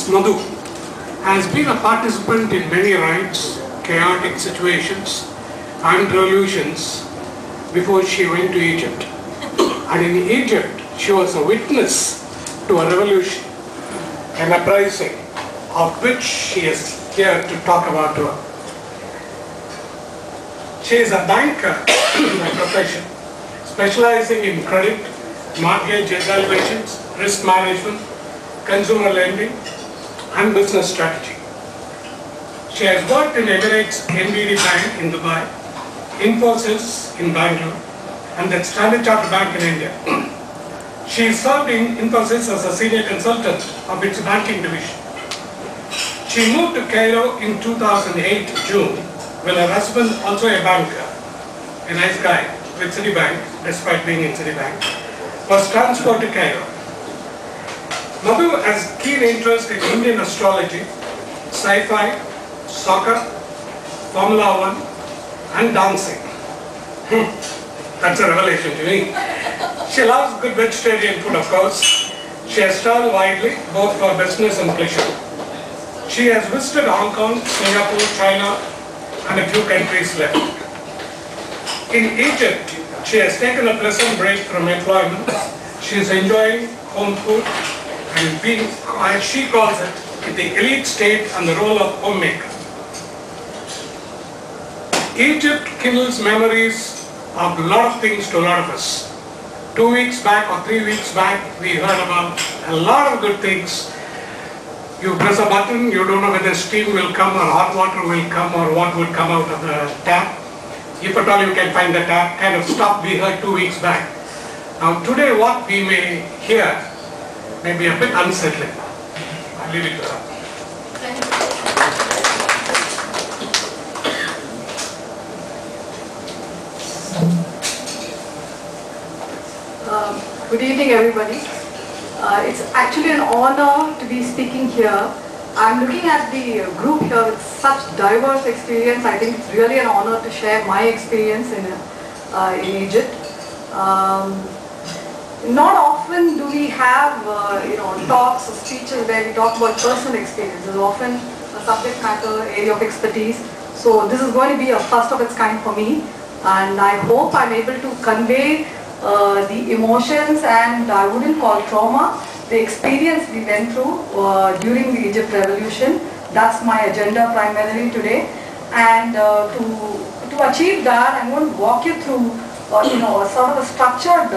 Miss Madhu has been a participant in many rides, chaotic situations and revolutions before she went to Egypt. And in Egypt, she was a witness to a revolution, an uprising, of which she is here to talk about to us. She is a banker by profession, specializing in credit, mortgage evaluations, risk management, consumer lending, and business strategy. She has worked in Emirates NBD Bank in Dubai, Infosys in Bangalore, and the Standard Chartered Bank in India. She served in Infosys as a senior consultant of its banking division. She moved to Cairo in 2008 June when her husband, also a banker, a nice guy with Citibank, despite being in Citibank, was transferred to Cairo. Madhu has keen interest in Indian astrology, sci-fi, soccer, Formula One, and dancing. That's a revelation to me. She loves good vegetarian food, of course. She has traveled widely, both for business and pleasure. She has visited Hong Kong, Singapore, China, and a few countries left. In Egypt, she has taken a pleasant break from employment. She is enjoying home food and being, as she calls it, in the elite state and the role of homemaker. Egypt kindles memories of a lot of things to a lot of us. 2 weeks back or 3 weeks back, we heard about a lot of good things. You press a button, you don't know whether steam will come or hot water will come or what would come out of the tap. If at all you can find the tap, kind of stuff we heard 2 weeks back. Now today what we may hear may be a bit unsettling. I'll leave it to her. Good evening, everybody. It's actually an honor to be speaking here. I'm looking at the group here with such diverse experience. I think it's really an honor to share my experience in Egypt. Not often do we have talks or speeches where we talk about personal experiences. Often a subject matter, area of expertise. So this is going to be a first of its kind for me, and I hope I'm able to convey the emotions, and I wouldn't call trauma, the experience we went through during the Egypt revolution. That's my agenda primarily today, and to achieve that, I'm going to walk you through sort of a structured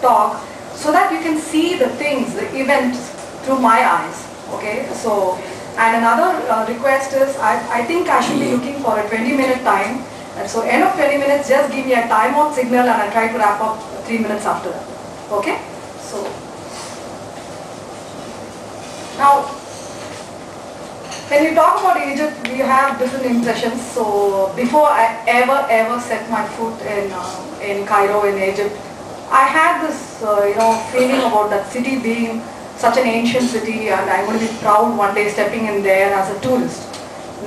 talk so that you can see the things, the events through my eyes. Okay, so, and another request is I think I should be looking for a 20-minute time. And so end of 20 minutes, just give me a timeout signal and I'll try to wrap up 3 minutes after that. Okay? So, now, when you talk about Egypt, we have different impressions. So, before I ever set my foot in Cairo, in Egypt, I had this feeling about that city being such an ancient city, and I'm going to be proud one day stepping in there as a tourist.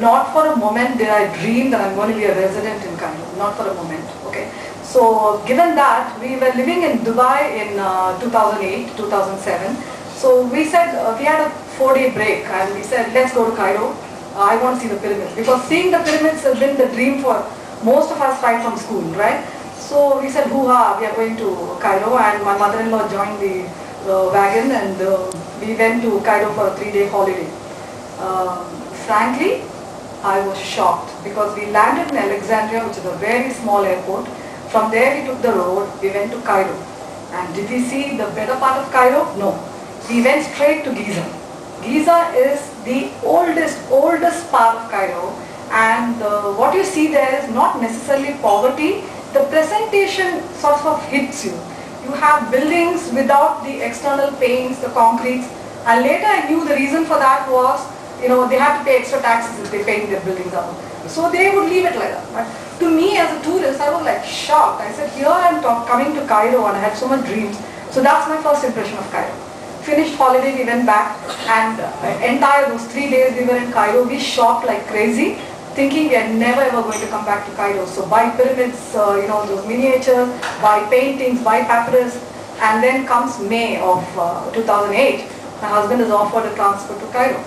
Not for a moment did I dream that I'm going to be a resident in Cairo. Not for a moment. Okay. So given that, we were living in Dubai in 2008, 2007. So we said, we had a 4-day break and we said, let's go to Cairo. I want to see the pyramids. Because seeing the pyramids has been the dream for most of us right from school, right? So we said, hoo-ha, we are going to Cairo, and my mother-in-law joined the wagon, and we went to Cairo for a 3-day holiday. Frankly, I was shocked because we landed in Alexandria, which is a very small airport. From there we took the road, we went to Cairo. And did we see the better part of Cairo? No. We went straight to Giza. Giza is the oldest part of Cairo, and what you see there is not necessarily poverty. The presentation sort of hits you. You have buildings without the external paints, the concretes, and later I knew the reason for that was they had to pay extra taxes if they paint their buildings up. So they would leave it like that. But to me as a tourist, I was like shocked. I said, here I am coming to Cairo and I had so much dreams. So that's my first impression of Cairo. Finished holiday, we went back, and entire those 3 days we were in Cairo, we shopped like crazy, thinking we are never ever going to come back to Cairo. So buy pyramids, those miniatures, buy paintings, buy papyrus, and then comes May of 2008. My husband is offered a transfer to Cairo.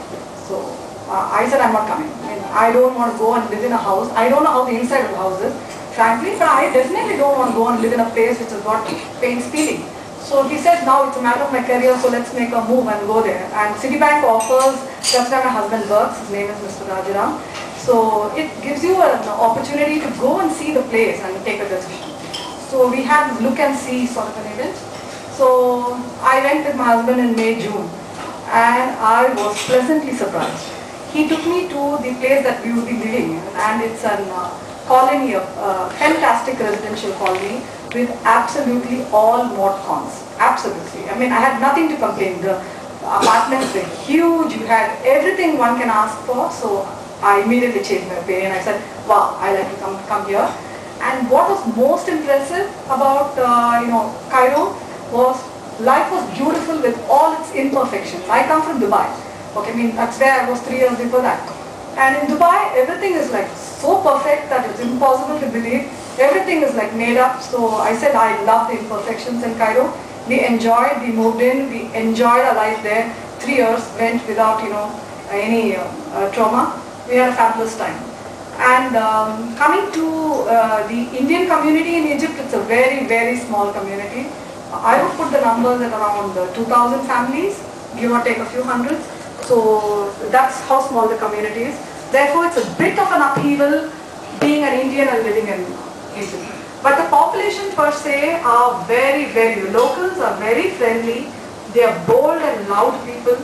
So I said, I'm not coming. I don't want to go and live in a house. I don't know how the inside of the house is, frankly, but I definitely don't want to go and live in a place which has got paint peeling. So he said, now it's a matter of my career, so let's make a move and go there. And Citibank offers, that's where my husband works, his name is Mr. Rajaram. So it gives you an opportunity to go and see the place and take a decision. So we had this look and see sort of an event. So I went with my husband in May, June, and I was pleasantly surprised. He took me to the place that we would be living in, and it's a colony, a fantastic residential colony with absolutely all mod cons. Absolutely. I mean, I had nothing to complain. The apartments were huge. You had everything one can ask for. So I immediately changed my opinion. I said, wow, I like to come here. And what was most impressive about Cairo was life was beautiful with all its imperfections. I come from Dubai. Okay, I mean that's where I was 3 years before that. And in Dubai, everything is like so perfect that it's impossible to believe. Everything is like made up. So I said I love the imperfections in Cairo. We enjoyed, we moved in, we enjoyed our life there. 3 years went without any trauma. We had a fabulous time. And coming to the Indian community in Egypt, it's a very, very small community. I would put the numbers at around 2,000 families, give or take a few hundreds. So that's how small the community is. Therefore, it's a bit of an upheaval being an Indian and living in Egypt. But the population per se are very, very, locals are very friendly. They are bold and loud people.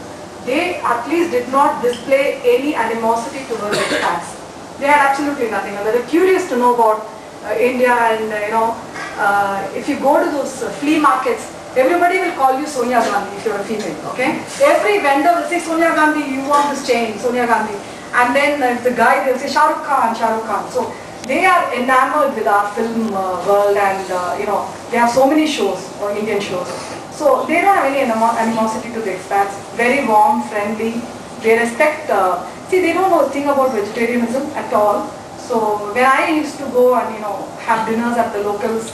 They at least did not display any animosity towards expats. They had absolutely nothing. They were curious to know about India, and if you go to those flea markets, everybody will call you Sonia Gandhi if you are a female, okay? Every vendor will say, Sonia Gandhi, you want this chain, Sonia Gandhi. And then if the guy, they'll say, Shah Rukh Khan, Shah Rukh Khan. So they are enamored with our film world, and they have so many shows, or Indian shows. So they don't have any animosity to the expats. Very warm, friendly. They respect, see, they don't know a thing about vegetarianism at all. So when I used to go and have dinners at the locals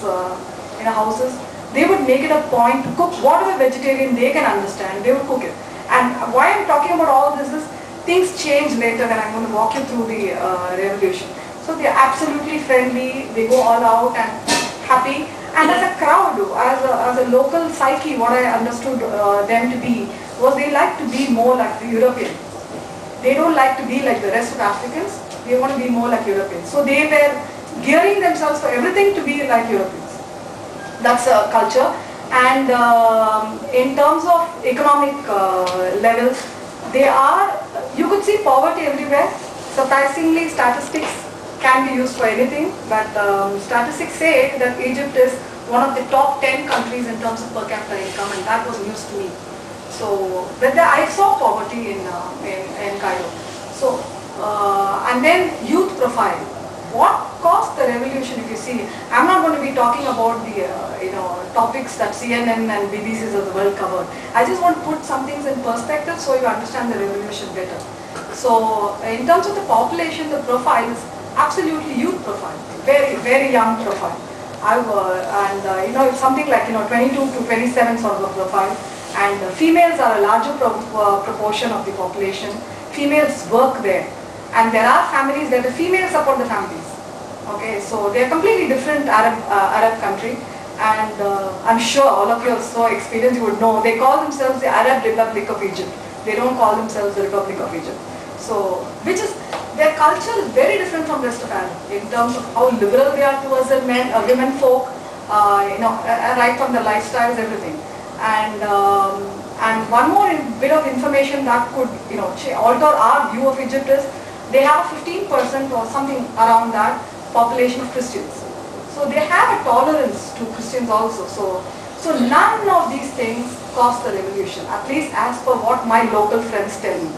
houses, they would make it a point to cook whatever vegetarian they can understand. They would cook it. And why I'm talking about all this is things change later when I'm going to walk you through the revolution. So they're absolutely friendly. They go all out and happy. And as a crowd, as a local psyche, what I understood them to be was they like to be more like the Europeans. They don't like to be like the rest of Africans. They want to be more like Europeans. So they were gearing themselves for everything to be like Europeans. That's a culture. And in terms of economic levels, you could see poverty everywhere. Surprisingly, statistics can be used for anything, but statistics say that Egypt is one of the top 10 countries in terms of per capita income, and that was news to me. So, but I saw poverty in Cairo. So, and then youth profile. What caused the revolution? If you see, I'm not going to be talking about the topics that CNN and BBCs of the world covered. I just want to put some things in perspective so you understand the revolution better. So, in terms of the population, the profile is absolutely youth profile, very, very young profile. It's something like 22 to 27 sort of a profile. And females are a larger proportion of the population. Females work there, and there are families where the females support the families. Okay, so they are completely different Arab country, and I'm sure all of you are so experienced, you would know they call themselves the Arab Republic of Egypt. They don't call themselves the Republic of Egypt. So, their culture is very different from rest of Arab in terms of how liberal they are towards the women folk, right from the lifestyles, everything. And one more bit of information that could alter our view of Egypt is they have a 15% or something around that population of Christians. So they have a tolerance to Christians also. So none of these things caused the revolution, at least as per what my local friends tell me.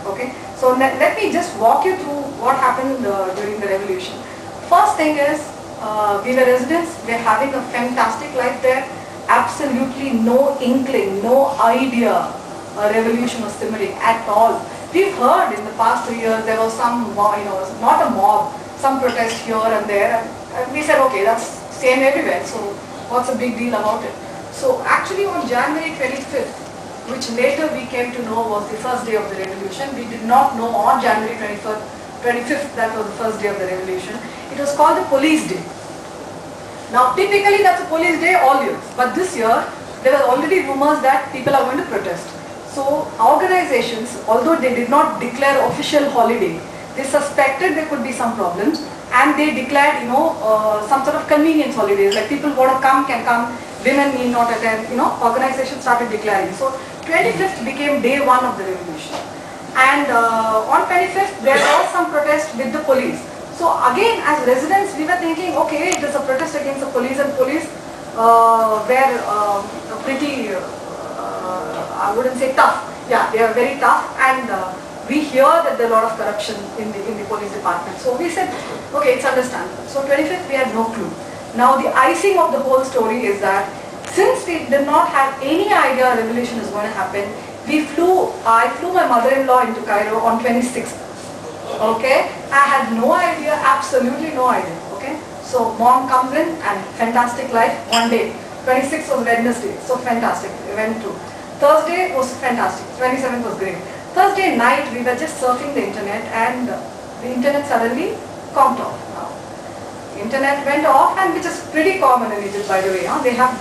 Okay, so let me just walk you through what happened during the revolution. First thing is, we were residents, we're having a fantastic life there. Absolutely no inkling, no idea a revolution was simmering at all. We've heard in the past 3 years there was some, not a mob, some protest here and there, and we said, okay, that's same everywhere, so what's the big deal about it? So actually on January 25th, which later we came to know was the first day of the revolution. We did not know on January 25th that was the first day of the revolution. It was called the Police Day. Now typically that's a police day all years, but this year there were already rumors that people are going to protest. So organizations, although they did not declare official holiday, they suspected there could be some problems and they declared, some sort of convenience holidays, like people want to come can come, women need not attend, organizations started declaring. So 25th became day one of the revolution. And on 25th there was some protest with the police. So again, as residents, we were thinking, okay, it is a protest against the police, and police were pretty, I wouldn't say tough. Yeah, they are very tough, and we hear that there are a lot of corruption in the police department. So we said, okay, it's understandable. So 25th, we had no clue. Now the icing of the whole story is that since we did not have any idea a revolution is going to happen, I flew my mother-in-law into Cairo on 26th. Okay, I had no idea, absolutely no idea. Okay, so mom comes in and fantastic life one day. 26th was Wednesday, so fantastic. We went to Thursday was fantastic. 27th was great. Thursday night we were just surfing the internet and the internet suddenly comped off. Now, internet went off, and which is pretty common in Egypt, by the way.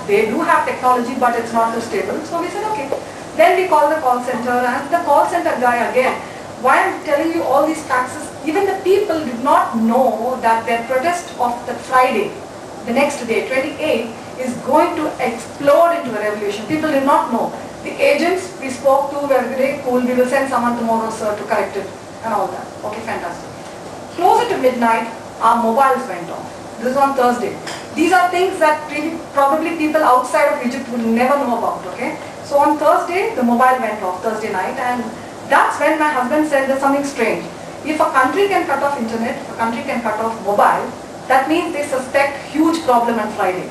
They do have technology, but it's not too stable. So we said okay. Then we called the call center, and the call center guy again. Why I'm telling you all these facts is even the people did not know that their protest of the Friday, the next day, 28th, is going to explode into a revolution. People did not know. The agents we spoke to were very cool. We will send someone tomorrow, sir, to correct it and all that. Okay, fantastic. Closer to midnight, our mobiles went off. This is on Thursday. These are things that probably people outside of Egypt would never know about. Okay, so on Thursday, the mobile went off, Thursday night, and that's when my husband said there's something strange. If a country can cut off internet, if a country can cut off mobile, that means they suspect huge problem on Friday.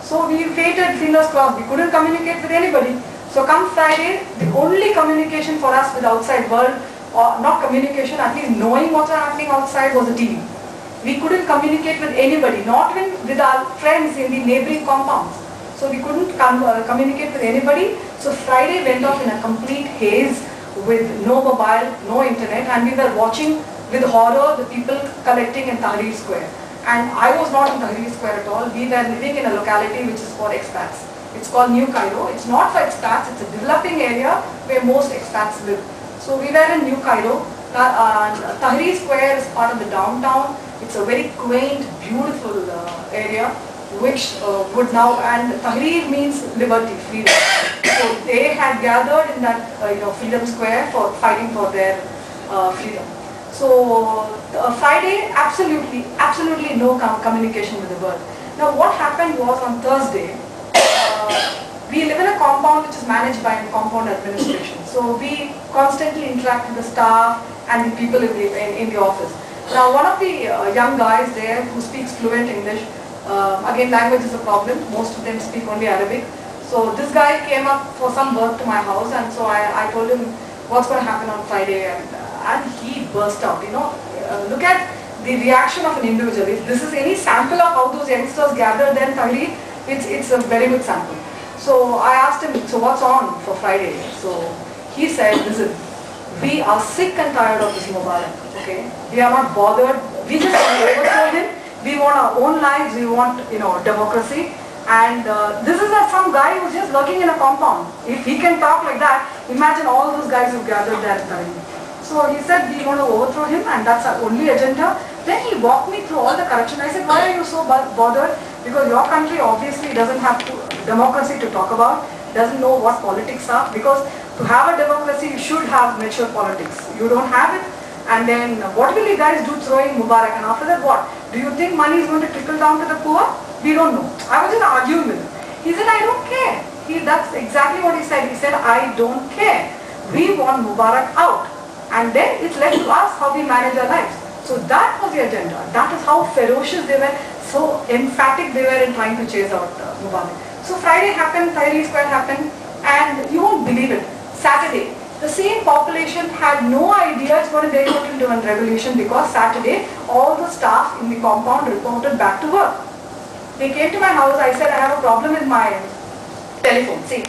So we waited, fingers crossed, we couldn't communicate with anybody. So come Friday, the only communication for us with the outside world, or not communication, at least knowing what's happening outside, was the TV. We couldn't communicate with anybody, not even with our friends in the neighboring compounds. So we couldn't communicate with anybody. So Friday went off in a complete haze, with no mobile, no internet, and we were watching with horror the people collecting in Tahrir Square. And I was not in Tahrir Square at all. We were living in a locality which is for expats. It's called New Cairo. It's not for expats, it's a developing area where most expats live. So we were in New Cairo. Tahrir Square is part of the downtown. It's a very quaint, beautiful area, which would now, and Tahrir means liberty, freedom. So they had gathered in that Freedom Square for fighting for their freedom. So Friday, absolutely no communication with the world. Now what happened was on Thursday, we live in a compound which is managed by a compound administration. So we constantly interact with the staff and the people in the office. Now one of the young guys there who speaks fluent English, again language is a problem, most of them speak only Arabic. So this guy came up for some work to my house, and so I told him what's going to happen on Friday, and he burst out. Look at the reaction of an individual. If this is any sample of how those youngsters gathered then Tahrir, it's a very good sample. So I asked him, so what's on for Friday? So he said, listen, we are sick and tired of this Mubarak, okay? We are not bothered. We just overthrow him. We want our own lives. We want, democracy. And this is some guy who's just working in a compound. If he can talk like that, imagine all those guys who gathered there at Tahrir. So he said, we want to overthrow him, and that's our only agenda. Then he walked me through all the corruption. I said, why are you so bothered? Because your country obviously doesn't have democracy to talk about, doesn't know what politics are. Because to have a democracy, you should have mature politics. You don't have it. And then what will you guys do throwing Mubarak? And after that what? Do you think money is going to trickle down to the poor? We don't know. I was just arguing with him. He said, I don't care. That's exactly what he said. He said, I don't care. We want Mubarak out. And then it's left to us how we manage our lives. So that was the agenda. That is how ferocious they were, so emphatic they were in trying to chase out Mubarak. So Friday happened, Tahrir Square happened, and you won't believe it. Saturday, the same population had no idea it's going to get into a revolution, because Saturday all the staff in the compound reported back to work. They came to my house. I said, I have a problem with my telephone. See,